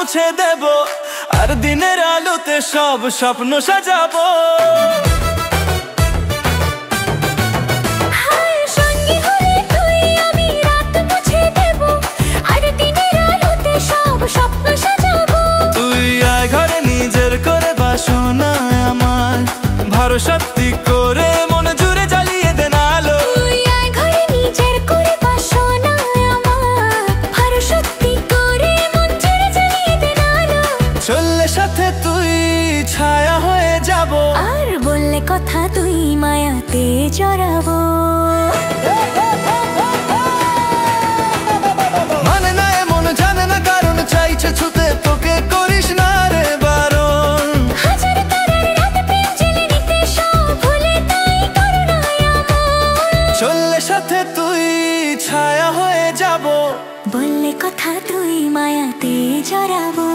মুছে দেব, আর দিনের আলোতে সব স্বপ্ন সাজাবো। তুই আয় ঘরে নিজের করে বাসনা আমার, ভরসা করে মন জুড়ে জ্বালিয়ে দেন আলো। তুই আয় ঘরে নিজের করে বাসনা আমার, ভরসা করে মন জুড়ে জ্বালিয়ে দেন আলো। চললে সাথে তুই ছায়া হয়ে যাব, আর বললে কথা তুই মায়াতে জড়াবো। মানে না এমন জানে না কারণ, চাইছে ছুতে তোকে করিস না রে বারণ। হাজার তারার রাতে প্রেম জেলে নিতে সব ভুলে তাই করুণায় আমন। চললে সাথে তুই ছায়া হয়ে যাব, বললে কথা তুই মায়াতে জড়াবো।